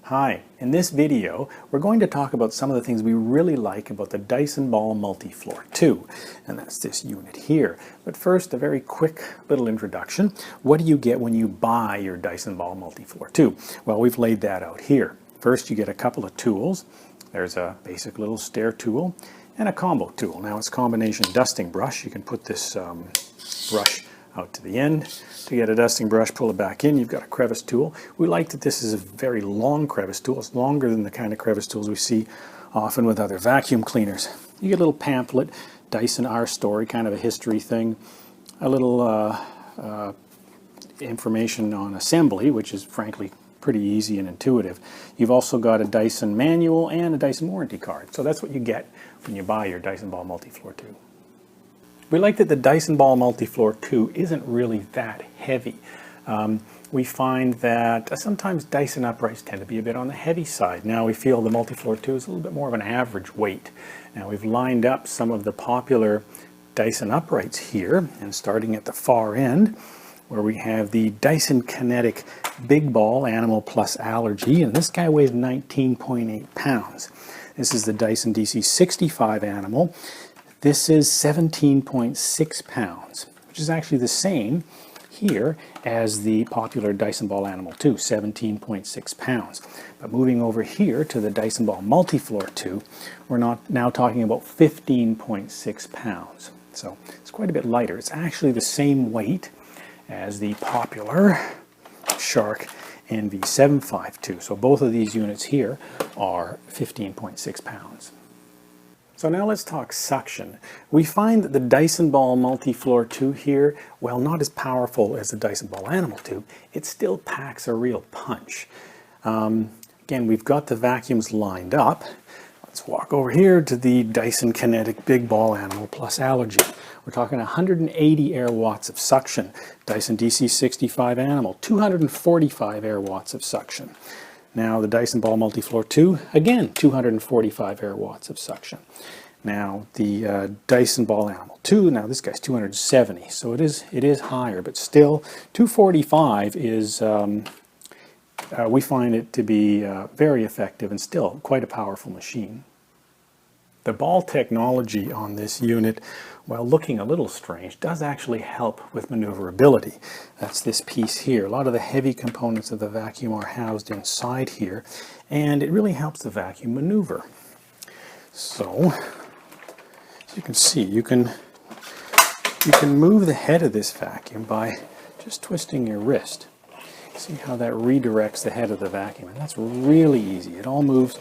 Hi, in this video we're going to talk about some of the things we really like about the Dyson Ball Multifloor 2, and that's this unit here. But first, a very quick little introduction. What do you get when you buy your Dyson Ball Multifloor 2? Well, we've laid that out here. First, you get a couple of tools. There's a basic little stair tool and a combo tool. Now it's a combination dusting brush. You can put this brush out to the end. To get a dusting brush, pull it back in. You've got a crevice tool. We like that this is a very long crevice tool. It's longer than the kind of crevice tools we see often with other vacuum cleaners. You get a little pamphlet, Dyson Our Story, kind of a history thing. A little information on assembly, which is frankly pretty easy and intuitive. You've also got a Dyson manual and a Dyson warranty card. So that's what you get when you buy your Dyson Ball Multifloor 2. We like that the Dyson Ball Multifloor 2 isn't really that heavy. We find that sometimes Dyson uprights tend to be a bit on the heavy side. Now we feel the Multifloor 2 is a little bit more of an average weight. Now we've lined up some of the popular Dyson uprights here, and starting at the far end, where we have the Dyson Kinetic Big Ball Animal Plus Allergy, and this guy weighs 19.8 pounds. This is the Dyson DC65 Animal. This is 17.6 pounds, which is actually the same here as the popular Dyson Ball Animal 2, 17.6 pounds. But moving over here to the Dyson Ball Multifloor 2, we're now talking about 15.6 pounds. So it's quite a bit lighter. It's actually the same weight as the popular Shark NV752. So both of these units here are 15.6 pounds. So now let's talk suction. We find that the Dyson Ball Multifloor 2 here, while not as powerful as the Dyson Ball Animal 2, it still packs a real punch. Again, we've got the vacuums lined up. Let's walk over here to the Dyson Kinetic Big Ball Animal Plus Allergy. We're talking 180 air watts of suction. Dyson DC65 Animal, 245 air watts of suction. Now the Dyson Ball Multifloor 2, again 245 air watts of suction. Now the Dyson Ball Animal 2, now this guy's 270, so it is higher, but still 245 is, we find it to be very effective and still quite a powerful machine. The ball technology on this unit, while looking a little strange, does actually help with maneuverability. That's this piece here. A lot of the heavy components of the vacuum are housed inside here, and it really helps the vacuum maneuver. So, as you can see, you can move the head of this vacuum by just twisting your wrist. See how that redirects the head of the vacuum, and that's really easy. It all moves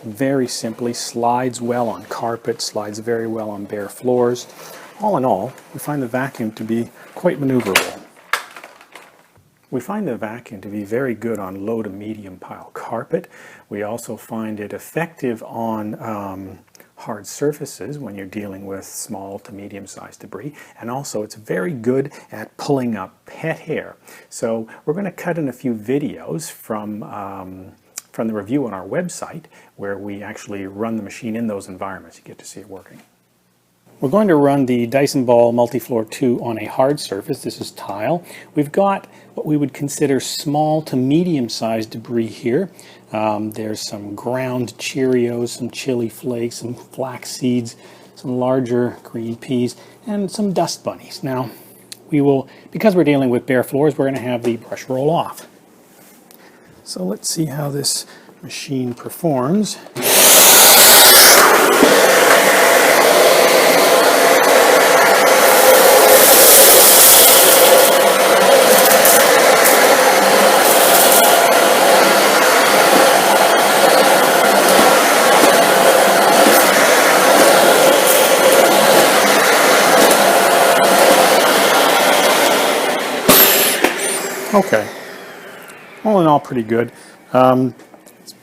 very simply, slides well on carpet, slides very well on bare floors. All in all, we find the vacuum to be quite maneuverable. We find the vacuum to be very good on low to medium pile carpet. We also find it effective on hard surfaces when you're dealing with small to medium-sized debris, and also it's very good at pulling up pet hair. So we're going to cut in a few videos from the review on our website, where we actually run the machine in those environments. You get to see it working. We're going to run the Dyson Ball Multifloor 2 on a hard surface. This is tile. We've got what we would consider small to medium-sized debris here. There's some ground Cheerios, some chili flakes, some flax seeds, some larger green peas, and some dust bunnies. Now, because we're dealing with bare floors, we're going to have the brush roll off. So let's see how this machine performs. Okay. All in all, pretty good.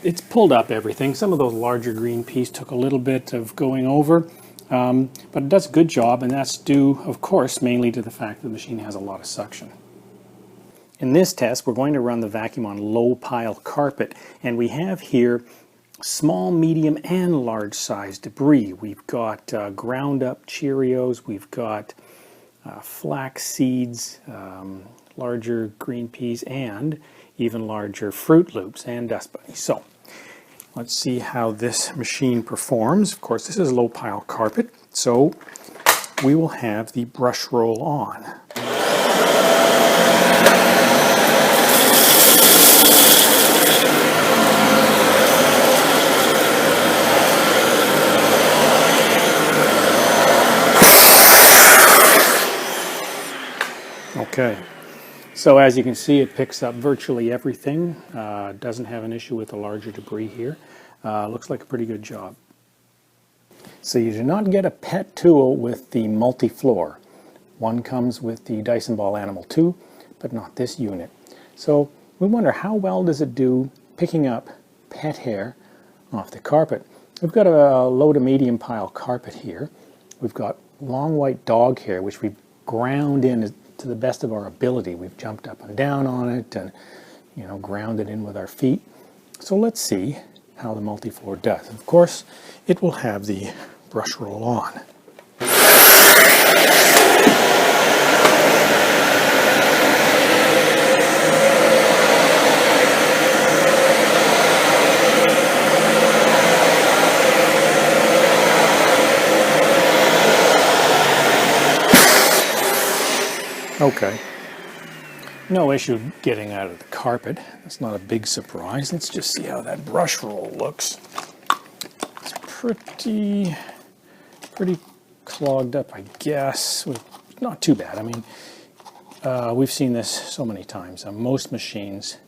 It's pulled up everything. Some of those larger green peas took a little bit of going over, but it does a good job, and that's due, of course, mainly to the fact that the machine has a lot of suction. In this test, we're going to run the vacuum on low pile carpet, and we have here small, medium, and large size debris. We've got ground up Cheerios, we've got flax seeds, larger green peas, and even larger Fruit Loops and Dust Bunnies. So let's see how this machine performs. Of course, this is low pile carpet, so we will have the brush roll on. Okay, so as you can see, it picks up virtually everything. Doesn't have an issue with the larger debris here. Looks like a pretty good job. So you do not get a pet tool with the multi-floor. One comes with the Dyson Ball Animal 2, but not this unit. So we wonder, how well does it do picking up pet hair off the carpet? We've got a low to medium pile carpet here. We've got long white dog hair, which we've ground in to the best of our ability. We've jumped up and down on it and, you know, ground it in with our feet. So let's see how the multi-floor does. Of course, it will have the brush roll on. Okay, no issue getting out of the carpet. That's not a big surprise. Let's just see how that brush roll looks. It's pretty clogged up, I guess. Not too bad. I mean, we've seen this so many times. Most machines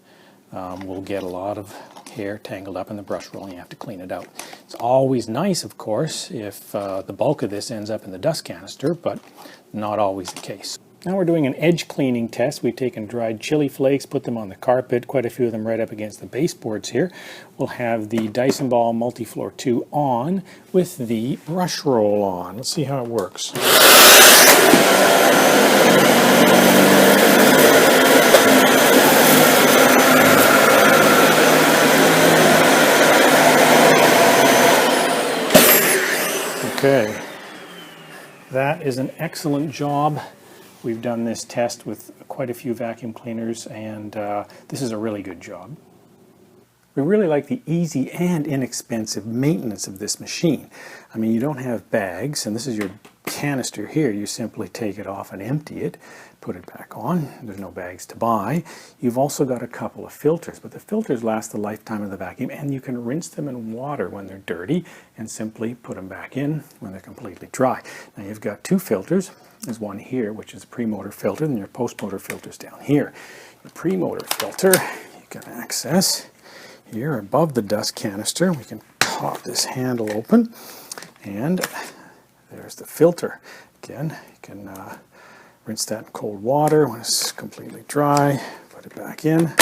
will get a lot of hair tangled up in the brush roll and you have to clean it out. It's always nice, of course, if the bulk of this ends up in the dust canister, but not always the case. Now we're doing an edge cleaning test. We've taken dried chili flakes, put them on the carpet, quite a few of them right up against the baseboards here. We'll have the Dyson Ball Multi-Floor 2 on with the brush roll on. Let's see how it works. Okay, that is an excellent job. We've done this test with quite a few vacuum cleaners, and this is a really good job. We really like the easy and inexpensive maintenance of this machine. I mean, you don't have bags, and this is your canister here. You simply take it off and empty it, put it back on. There's no bags to buy. You've also got a couple of filters, but the filters last the lifetime of the vacuum, and you can rinse them in water when they're dirty and simply put them back in when they're completely dry. Now you've got two filters. There's one here, which is a pre-motor filter, and your post-motor filter's down here. The pre-motor filter you can access here above the dust canister. We can pop this handle open, and there's the filter. Again, you can rinse that in cold water when it's completely dry. Put it back in,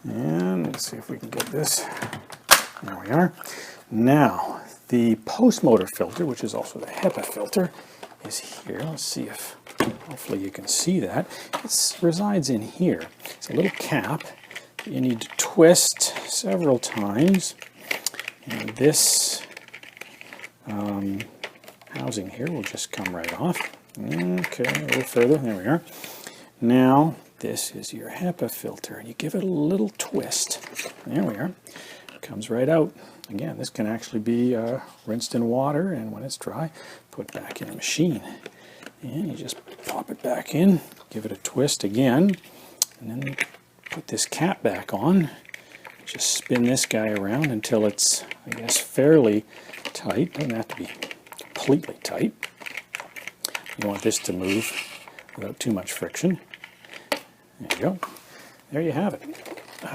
and let's see if we can get this. There we are. Now, the post-motor filter, which is also the HEPA filter, is here. Let's see if, hopefully you can see that. It resides in here. It's a little cap that you need to twist several times. And this housing here will just come right off. Okay, a little further. There we are. Now, this is your HEPA filter. You give it a little twist. There we are. It comes right out. Again, this can actually be rinsed in water, and when it's dry, put back in a machine. And you just pop it back in, give it a twist again, and then put this cap back on. Just spin this guy around until it's, I guess, fairly tight. Doesn't have to be completely tight. You want this to move without too much friction. There you go. There you have it.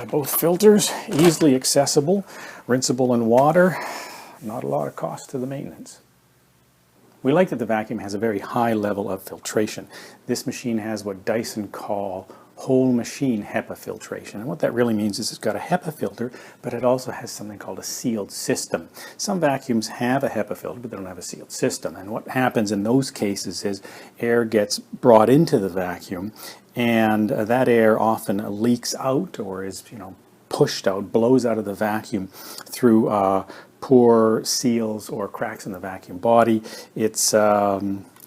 Both filters, easily accessible, rinsable in water, not a lot of cost to the maintenance. We like that the vacuum has a very high level of filtration. This machine has what Dyson call whole machine HEPA filtration. And what that really means is it's got a HEPA filter, but it also has something called a sealed system. Some vacuums have a HEPA filter, but they don't have a sealed system. And what happens in those cases is air gets brought into the vacuum, and that air often leaks out or is, pushed out, blows out of the vacuum through poor seals or cracks in the vacuum body. It's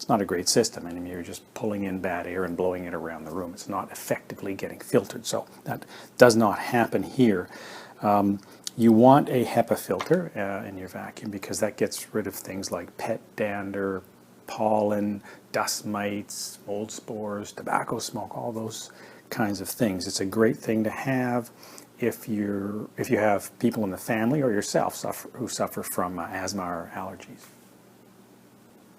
it's not a great system. I mean, you're just pulling in bad air and blowing it around the room. It's not effectively getting filtered, so that does not happen here. You want a HEPA filter in your vacuum because that gets rid of things like pet dander, pollen, dust mites, mold spores, tobacco smoke, all those kinds of things. It's a great thing to have if you have people in the family or yourself who suffer from asthma or allergies.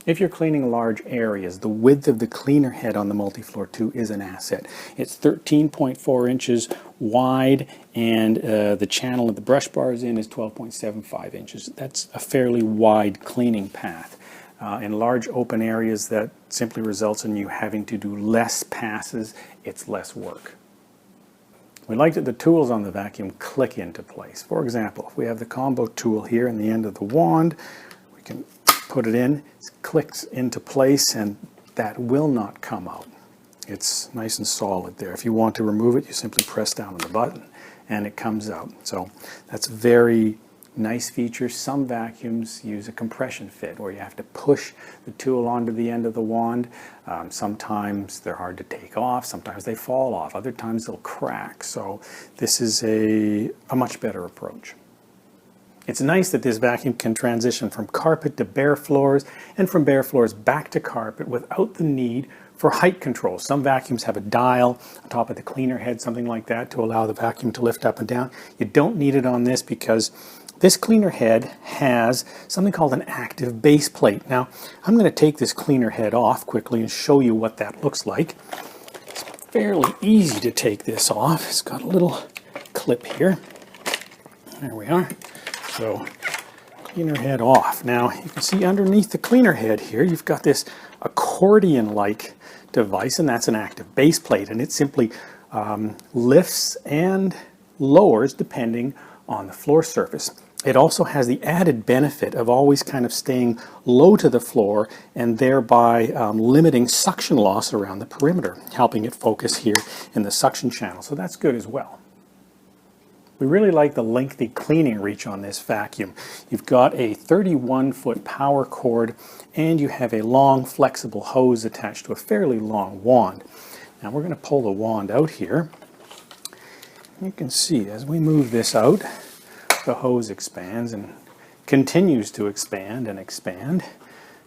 If you're cleaning large areas, the width of the cleaner head on the Multifloor 2 is an asset. It's 13.4 inches wide, and the channel that the brush bar is in is 12.75 inches. That's a fairly wide cleaning path. In large open areas, that simply results in you having to do less passes. It's less work. We like that the tools on the vacuum click into place. For example, if we have the combo tool here in the end of the wand, we can put it in, it clicks into place, and that will not come out. It's nice and solid there. If you want to remove it, you simply press down on the button and it comes out. So that's a very nice feature. Some vacuums use a compression fit where you have to push the tool onto the end of the wand. Sometimes they're hard to take off, sometimes they fall off, other times they'll crack. So this is a much better approach. It's nice that this vacuum can transition from carpet to bare floors and from bare floors back to carpet without the need for height control. Some vacuums have a dial on top of the cleaner head, something like that, to allow the vacuum to lift up and down. You don't need it on this because this cleaner head has something called an active base plate. Now, I'm going to take this cleaner head off quickly and show you what that looks like. It's fairly easy to take this off. It's got a little clip here. There we are. So, cleaner head off. Now, you can see underneath the cleaner head here, you've got this accordion-like device, and that's an active base plate, and it simply lifts and lowers depending on the floor surface. It also has the added benefit of always kind of staying low to the floor and thereby limiting suction loss around the perimeter, helping it focus here in the suction channel. So that's good as well. We really like the lengthy cleaning reach on this vacuum. You've got a 31-foot power cord and you have a long flexible hose attached to a fairly long wand. Now we're going to pull the wand out here. You can see as we move this out, the hose expands and continues to expand and expand.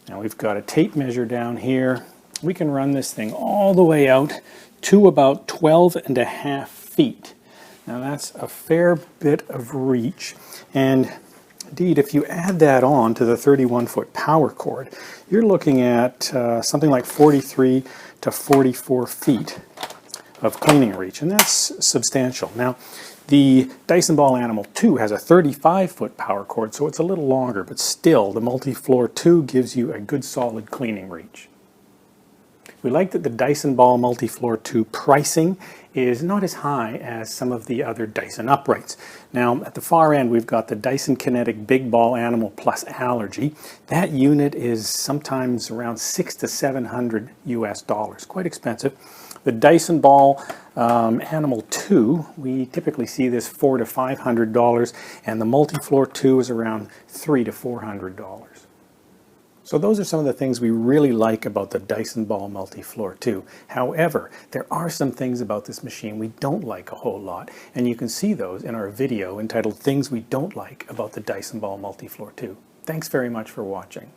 Now we've got a tape measure down here. We can run this thing all the way out to about 12.5 feet. Now that's a fair bit of reach, and indeed if you add that on to the 31-foot power cord, you're looking at something like 43 to 44 feet of cleaning reach, and that's substantial. Now the Dyson Ball Animal 2 has a 35-foot power cord, so it's a little longer, but still the Multifloor 2 gives you a good solid cleaning reach. We like that the Dyson Ball Multifloor 2 pricing is not as high as some of the other Dyson uprights. Now at the far end we've got the Dyson Kinetic Big Ball Animal Plus Allergy. That unit is sometimes around $600 to $700 US, quite expensive. The Dyson Ball Animal 2, we typically see this $400 to $500, and the Multifloor 2 is around $300 to $400. So those are some of the things we really like about the Dyson Ball Multifloor 2. However, there are some things about this machine we don't like a whole lot, and you can see those in our video entitled Things We Don't Like About the Dyson Ball Multifloor 2. Thanks very much for watching.